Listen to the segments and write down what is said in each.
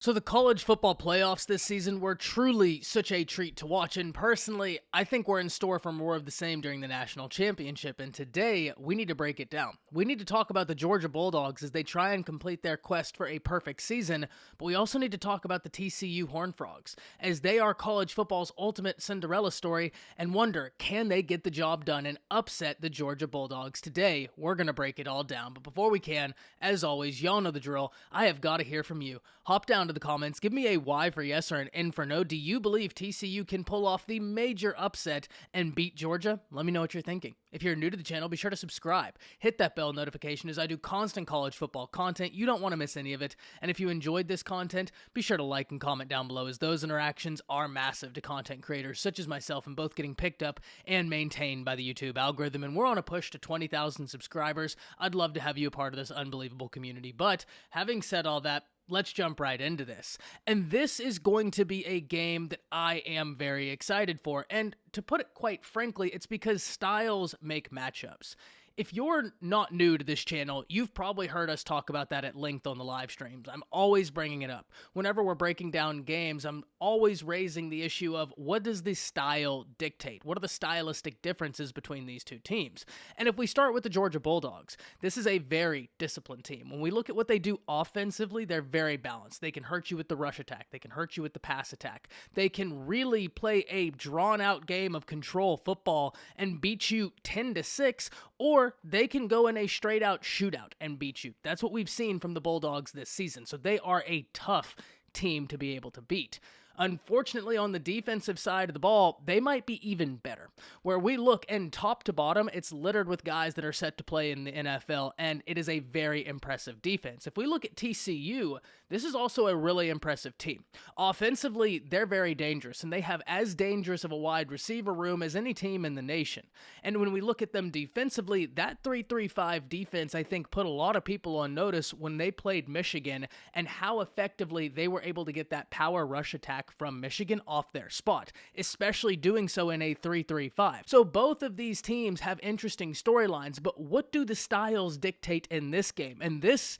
So the college football playoffs this season were truly such a treat to watch, and personally, I think we're in store for more of the same during the national championship, and today we need to break it down. We need to talk about the Georgia Bulldogs as they try and complete their quest for a perfect season, but we also need to talk about the TCU Horned Frogs, as they are college football's ultimate Cinderella story, and wonder, can they get the job done and upset the Georgia Bulldogs today? We're going to break it all down, but before we can, as always, y'all know the drill, I have got to hear from you. Hop down to the comments, give me a Y for yes or an N for no. Do you believe TCU can pull off the major upset and beat Georgia? Let me know what you're thinking. If you're new to the channel, be sure to subscribe. Hit that bell notification as I do constant college football content. You don't want to miss any of it. And if you enjoyed this content, be sure to like and comment down below, as those interactions are massive to content creators such as myself, and both getting picked up and maintained by the YouTube algorithm. And we're on a push to 20,000 subscribers. I'd love to have you a part of this unbelievable community. But having said all that, let's jump right into this. And this is going to be a game that I am very excited for. And to put it quite frankly, it's because styles make matchups. If you're not new to this channel, you've probably heard us talk about that at length on the live streams. I'm always bringing it up. Whenever we're breaking down games, I'm always raising the issue of what does the style dictate? What are the stylistic differences between these two teams? And if we start with the Georgia Bulldogs, this is a very disciplined team. When we look at what they do offensively, they're very balanced. They can hurt you with the rush attack. They can hurt you with the pass attack. They can really play a drawn-out game of control football and beat you 10-6, or they can go in a straight-out shootout and beat you. That's what we've seen from the Bulldogs this season, so they are a tough team to be able to beat. Unfortunately, on the defensive side of the ball, they might be even better. Where we look, and top to bottom, it's littered with guys that are set to play in the NFL, and it is a very impressive defense. If we look at TCU, this is also a really impressive team. Offensively, they're very dangerous, and they have as dangerous of a wide receiver room as any team in the nation. And when we look at them defensively, that 3-3-5 defense, I think, put a lot of people on notice when they played Michigan and how effectively they were able to get that power rush attack from Michigan off their spot, especially doing so in a 3-3-5. So both of these teams have interesting storylines, but what do the styles dictate in this game? And this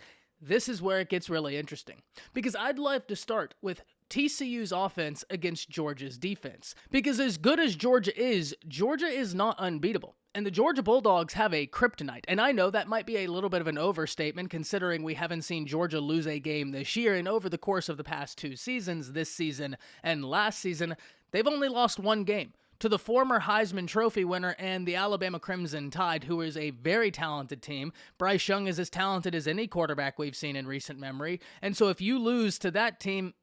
is where it gets really interesting, because I'd love to start with TCU's offense against Georgia's defense, because as good as Georgia is not unbeatable. And the Georgia Bulldogs have a kryptonite. And I know that might be a little bit of an overstatement considering we haven't seen Georgia lose a game this year. And over the course of the past two seasons, this season and last season, they've only lost one game to the former Heisman Trophy winner and the Alabama Crimson Tide, who is a very talented team. Bryce Young is as talented as any quarterback we've seen in recent memory. And so if you lose to that team,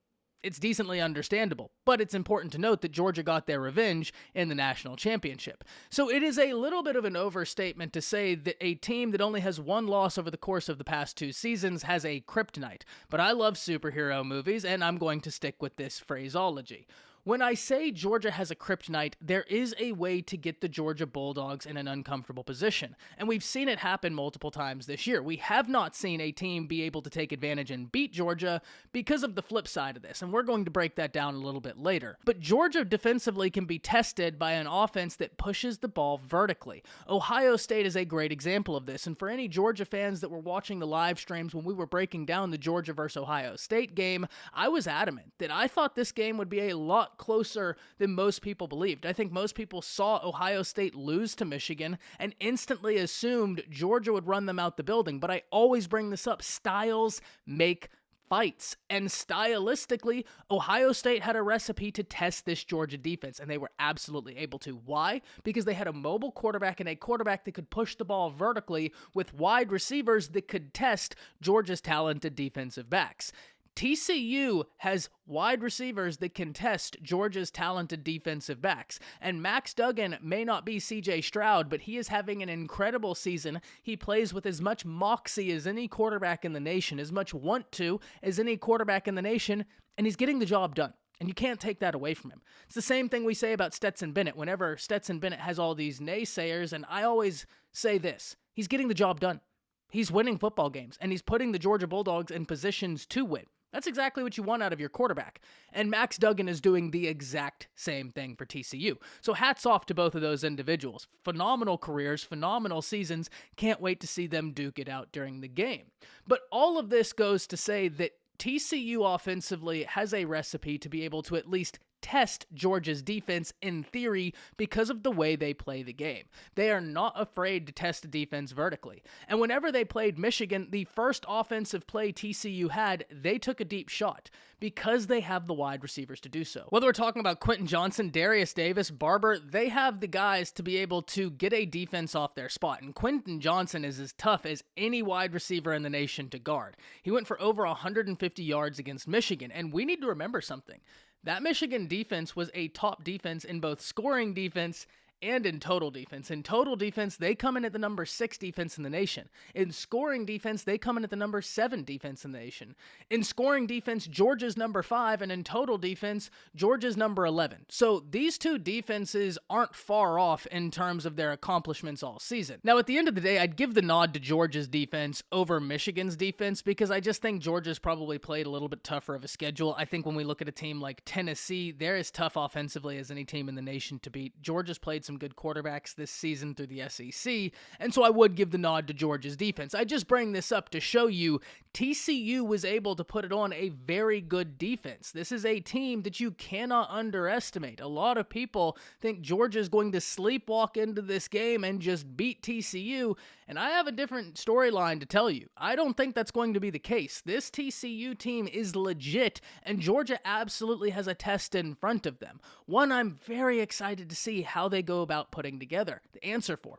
it's decently understandable, but it's important to note that Georgia got their revenge in the national championship. So it is a little bit of an overstatement to say that a team that only has one loss over the course of the past two seasons has a kryptonite. But I love superhero movies, and I'm going to stick with this phraseology. When I say Georgia has a kryptonite, there is a way to get the Georgia Bulldogs in an uncomfortable position, and we've seen it happen multiple times this year. We have not seen a team be able to take advantage and beat Georgia because of the flip side of this, and we're going to break that down a little bit later. But Georgia defensively can be tested by an offense that pushes the ball vertically. Ohio State is a great example of this, and for any Georgia fans that were watching the live streams when we were breaking down the Georgia versus Ohio State game, I was adamant that I thought this game would be a lot closer than most people believed. I think most people saw Ohio State lose to Michigan and instantly assumed Georgia would run them out the building. But I always bring this up. Styles make fights. And stylistically, Ohio State had a recipe to test this Georgia defense, and they were absolutely able to. Why? Because they had a mobile quarterback and a quarterback that could push the ball vertically with wide receivers that could test Georgia's talented defensive backs. TCU has wide receivers that can test Georgia's talented defensive backs. And Max Duggan may not be CJ Stroud, but he is having an incredible season. He plays with as much moxie as any quarterback in the nation, as much want to as any quarterback in the nation, and he's getting the job done. And you can't take that away from him. It's the same thing we say about Stetson Bennett. Whenever Stetson Bennett has all these naysayers, and I always say this, he's getting the job done. He's winning football games, and he's putting the Georgia Bulldogs in positions to win. That's exactly what you want out of your quarterback. And Max Duggan is doing the exact same thing for TCU. So hats off to both of those individuals. Phenomenal careers, phenomenal seasons. Can't wait to see them duke it out during the game. But all of this goes to say that TCU offensively has a recipe to be able to at least test Georgia's defense in theory because of the way they play the game. They are not afraid to test a defense vertically. And whenever they played Michigan, the first offensive play TCU had, they took a deep shot because they have the wide receivers to do so. Whether we're talking about Quentin Johnson, Darius Davis, Barber, they have the guys to be able to get a defense off their spot. And Quentin Johnson is as tough as any wide receiver in the nation to guard. He went for over 150 yards against Michigan. And we need to remember something. That Michigan defense was a top defense in both scoring defense and in total defense. In total defense, they come in at the number 6 defense in the nation. In scoring defense, they come in at the number 7 defense in the nation. In scoring defense, Georgia's number 5, and in total defense, Georgia's number 11. So these two defenses aren't far off in terms of their accomplishments all season. Now, at the end of the day, I'd give the nod to Georgia's defense over Michigan's defense because I just think Georgia's probably played a little bit tougher of a schedule. I think when we look at a team like Tennessee, they're as tough offensively as any team in the nation to beat. Georgia's played some good quarterbacks this season through the SEC, and so I would give the nod to Georgia's defense. I just bring this up to show you TCU was able to put it on a very good defense. This is a team that you cannot underestimate. A lot of people think Georgia is going to sleepwalk into this game and just beat TCU, and I have a different storyline to tell you. I don't think that's going to be the case. This TCU team is legit, and Georgia absolutely has a test in front of them. One I'm very excited to see how they go about putting together. The answer for.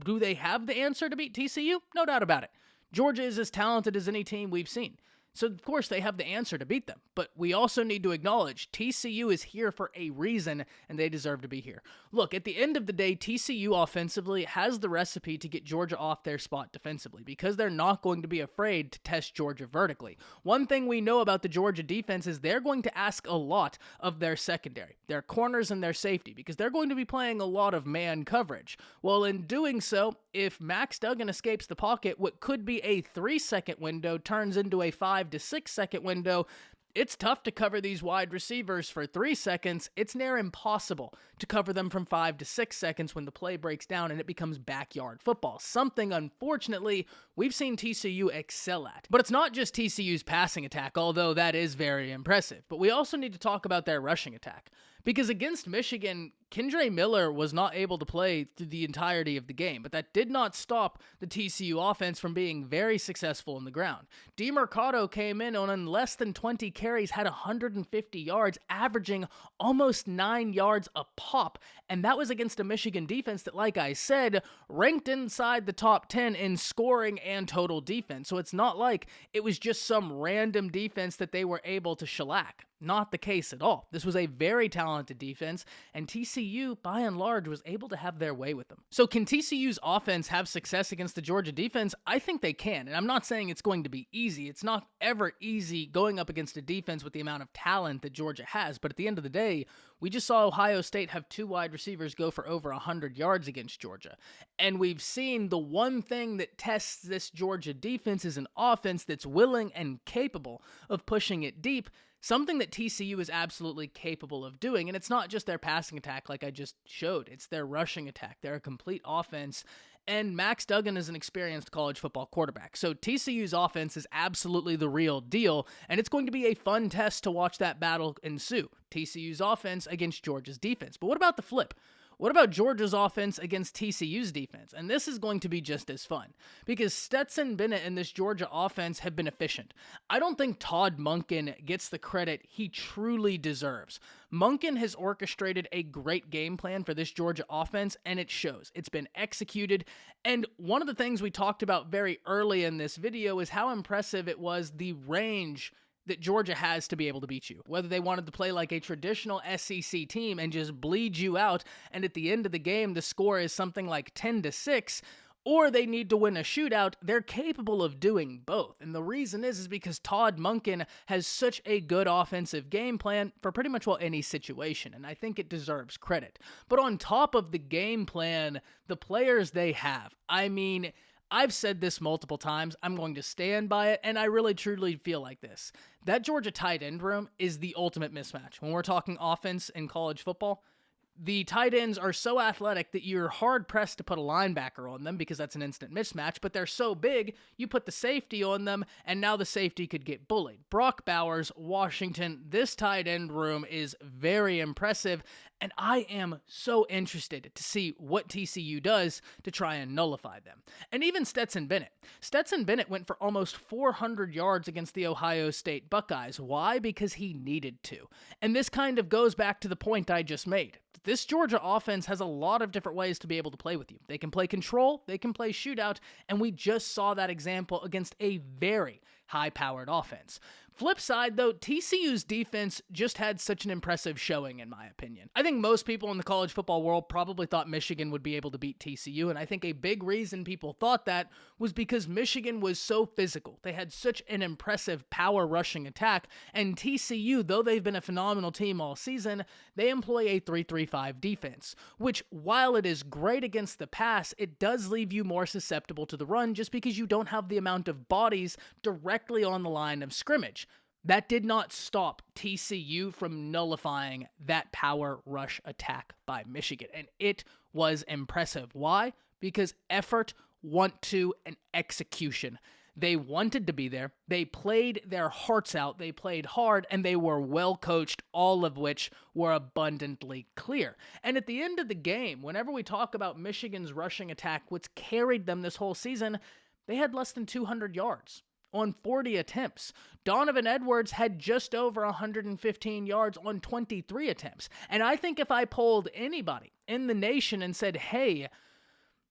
Do they have the answer to beat TCU? No doubt about it. Georgia is as talented as any team we've seen. So, of course, they have the answer to beat them. But we also need to acknowledge TCU is here for a reason, and they deserve to be here. Look, at the end of the day, TCU offensively has the recipe to get Georgia off their spot defensively because they're not going to be afraid to test Georgia vertically. One thing we know about the Georgia defense is they're going to ask a lot of their secondary, their corners and their safety, because they're going to be playing a lot of man coverage. Well, in doing so, if Max Duggan escapes the pocket, what could be a 3-second window turns into a 5 to 6 second window. It's tough to cover these wide receivers for 3 seconds. It's near impossible to cover them from 5 to 6 seconds when the play breaks down and it becomes backyard football. Something, unfortunately, we've seen TCU excel at. But it's not just TCU's passing attack, although that is very impressive. But we also need to talk about their rushing attack. Because against Michigan, Kendre Miller was not able to play through the entirety of the game, but that did not stop the TCU offense from being very successful on the ground. DeMercado came in on less than 20 carries, had 150 yards, averaging almost 9 yards a pop, and that was against a Michigan defense that, like I said, ranked inside the top 10 in scoring and total defense. So it's not like it was just some random defense that they were able to shellac. Not the case at all. This was a very talented defense, and TCU, by and large, was able to have their way with them. So can TCU's offense have success against the Georgia defense? I think they can, and I'm not saying it's going to be easy. It's not ever easy going up against a defense with the amount of talent that Georgia has, but at the end of the day, we just saw Ohio State have 2 wide receivers go for over 100 yards against Georgia. And we've seen the one thing that tests this Georgia defense is an offense that's willing and capable of pushing it deep, something that TCU is absolutely capable of doing. And it's not just their passing attack like I just showed. It's their rushing attack. They're a complete offense. And Max Duggan is an experienced college football quarterback. So TCU's offense is absolutely the real deal. And it's going to be a fun test to watch that battle ensue. TCU's offense against Georgia's defense. But what about the flip? What about Georgia's offense against TCU's defense? And this is going to be just as fun because Stetson Bennett and this Georgia offense have been efficient. I don't think Todd Monken gets the credit he truly deserves. Monken has orchestrated a great game plan for this Georgia offense, and it shows. It's been executed, and one of the things we talked about very early in this video is how impressive it was, the range that Georgia has to be able to beat you. Whether they wanted to play like a traditional SEC team and just bleed you out, and at the end of the game, the score is something like 10-6, or they need to win a shootout, they're capable of doing both. And the reason is because Todd Monken has such a good offensive game plan for pretty much any situation, and I think it deserves credit. But on top of the game plan, the players they have, I mean, I've said this multiple times, I'm going to stand by it, and I really truly feel like this. That Georgia tight end room is the ultimate mismatch. When we're talking offense in college football, The tight ends are so athletic that you're hard-pressed to put a linebacker on them because that's an instant mismatch, but they're so big, you put the safety on them, and now the safety could get bullied. Brock Bowers, Washington, this tight end room is very impressive, and I am so interested to see what TCU does to try and nullify them. And even Stetson Bennett. Stetson Bennett went for almost 400 yards against the Ohio State Buckeyes. Why? Because he needed to. And this kind of goes back to the point I just made. This Georgia offense has a lot of different ways to be able to play with you. They can play control, they can play shootout, and we just saw that example against a very high-powered offense. Flip side, though, TCU's defense just had such an impressive showing, in my opinion. I think most people in the college football world probably thought Michigan would be able to beat TCU, and I think a big reason people thought that was because Michigan was so physical. They had such an impressive power rushing attack, and TCU, though they've been a phenomenal team all season, they employ a 3-3-5 defense, which, while it is great against the pass, it does leave you more susceptible to the run just because you don't have the amount of bodies directly on the line of scrimmage. That did not stop TCU from nullifying that power rush attack by Michigan, and it was impressive. Why? Because effort, want to, and execution. They wanted to be there, they played their hearts out, they played hard, and they were well coached, all of which were abundantly clear. And at the end of the game, whenever we talk about Michigan's rushing attack, what's carried them this whole season, they had less than 200 yards on 40 attempts. Donovan Edwards had just over 115 yards on 23 attempts. And I think if I polled anybody in the nation and said, hey,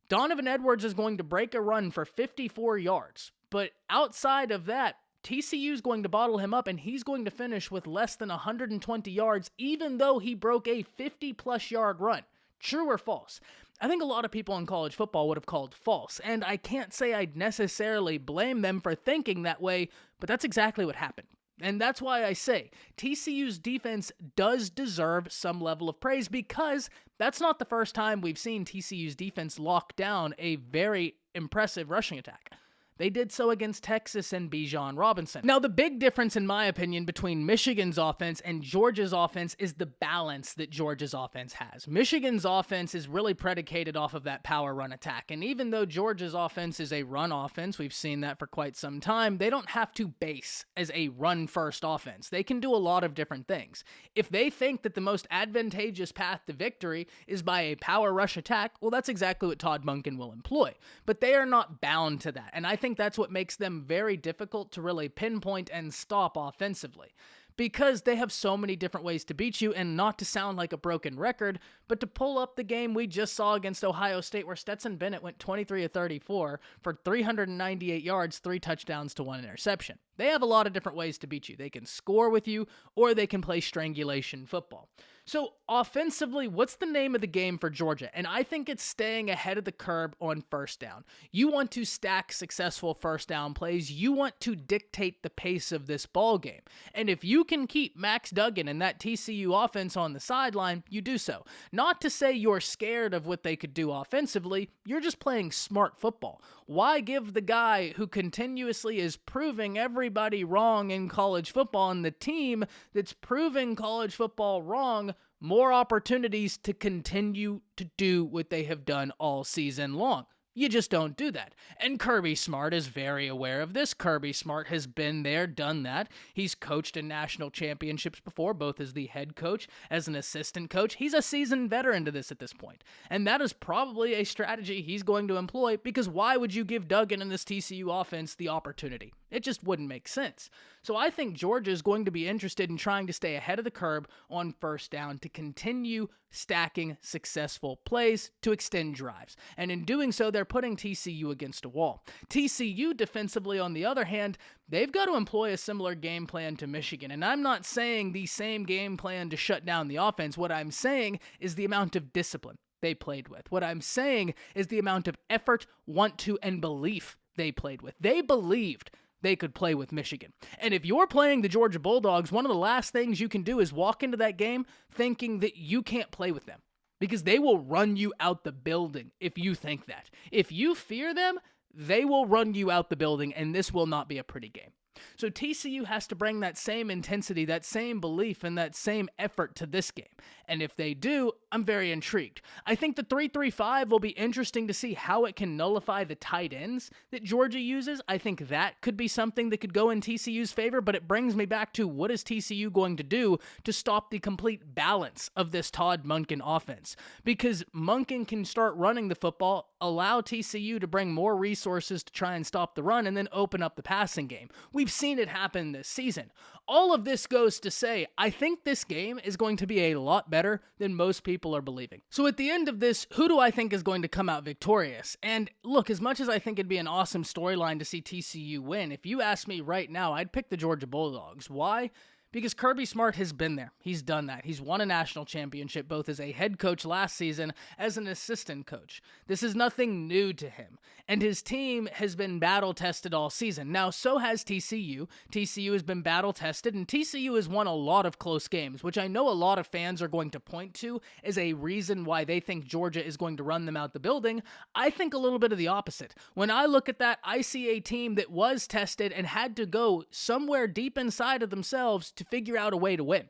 Donovan Edwards is going to break a run for 54 yards, but outside of that, TCU is going to bottle him up and he's going to finish with less than 120 yards, even though he broke a 50-plus yard run. True or false? I think a lot of people in college football would have called false, and I can't say I'd necessarily blame them for thinking that way, but that's exactly what happened. And that's why I say TCU's defense does deserve some level of praise, because that's not the first time we've seen TCU's defense lock down a very impressive rushing attack. They did so against Texas and Bijan Robinson. Now, the big difference, in my opinion, between Michigan's offense and Georgia's offense is the balance that Georgia's offense has. Michigan's offense is really predicated off of that power run attack. And even though Georgia's offense is a run offense, we've seen that for quite some time, they don't have to base as a run-first offense. They can do a lot of different things. If they think that the most advantageous path to victory is by a power rush attack, well, that's exactly what Todd Monken will employ. But they are not bound to that. And I think that's what makes them very difficult to really pinpoint and stop offensively, because they have so many different ways to beat you. And not to sound like a broken record, but to pull up the game we just saw against Ohio State, where Stetson Bennett went 23 of 34 for 398 yards, 3 touchdowns to 1 interception. They have a lot of different ways to beat you. They can score with you, or they can play strangulation football. So offensively, what's the name of the game for Georgia? And I think it's staying ahead of the curve on first down. You want to stack successful first down plays. You want to dictate the pace of this ball game. And if you can keep Max Duggan and that TCU offense on the sideline, you do so. Not to say you're scared of what they could do offensively, you're just playing smart football. Why give the guy who continuously is proving everybody wrong in college football, and the team that's proving college football wrong, more opportunities to continue to do what they have done all season long? You just don't do that. And Kirby Smart is very aware of this. Kirby Smart has been there, done that. He's coached in national championships before, both as the head coach, as an assistant coach. He's a seasoned veteran to this at this point. And that is probably a strategy he's going to employ, because why would you give Duggan and this TCU offense the opportunity? It just wouldn't make sense. So I think Georgia is going to be interested in trying to stay ahead of the curve on first down to continue stacking successful plays to extend drives. And in doing so, they're putting TCU against a wall. TCU defensively, on the other hand, they've got to employ a similar game plan to Michigan. And I'm not saying the same game plan to shut down the offense. What I'm saying is the amount of discipline they played with. What I'm saying is the amount of effort, want to, and belief they played with. They believed they could play with Michigan. And if you're playing the Georgia Bulldogs, one of the last things you can do is walk into that game thinking that you can't play with them, because they will run you out the building if you think that. If you fear them, they will run you out the building, and this will not be a pretty game. So TCU has to bring that same intensity, that same belief, and that same effort to this game. And if they do, I'm very intrigued. I think the 3-3-5 will be interesting to see how it can nullify the tight ends that Georgia uses. I think that could be something that could go in TCU's favor, but it brings me back to what is TCU going to do to stop the complete balance of this Todd Monken offense? Because Monken can start running the football, allow TCU to bring more resources to try and stop the run, and then open up the passing game. We've seen it happen this season. All of this goes to say, I think this game is going to be a lot better than most people are believing. So at the end of this, who do I think is going to come out victorious? And look, as much as I think it'd be an awesome storyline to see TCU win, if you ask me right now, I'd pick the Georgia Bulldogs. Why? Because Kirby Smart has been there. He's done that. He's won a national championship both as a head coach last season as an assistant coach. This is nothing new to him. And his team has been battle-tested all season. Now, so has TCU. TCU has been battle-tested, and TCU has won a lot of close games, which I know a lot of fans are going to point to as a reason why they think Georgia is going to run them out the building. I think a little bit of the opposite. When I look at that, I see a team that was tested and had to go somewhere deep inside of themselves to figure out a way to win.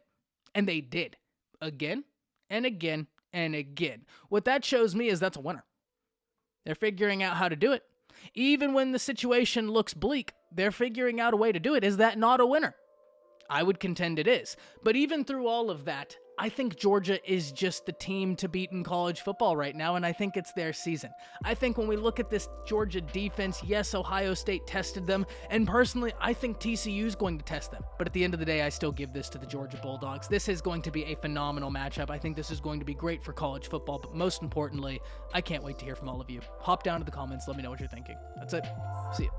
And they did. Again and again and again. What that shows me is that's a winner. They're figuring out how to do it. Even when the situation looks bleak, they're figuring out a way to do it. Is that not a winner? I would contend it is. But even through all of that, I think Georgia is just the team to beat in college football right now, and I think it's their season. I think when we look at this Georgia defense, yes, Ohio State tested them, and personally, I think TCU is going to test them. But at the end of the day, I still give this to the Georgia Bulldogs. This is going to be a phenomenal matchup. I think this is going to be great for college football, but most importantly, I can't wait to hear from all of you. Hop down to the comments, let me know what you're thinking. That's it. See ya.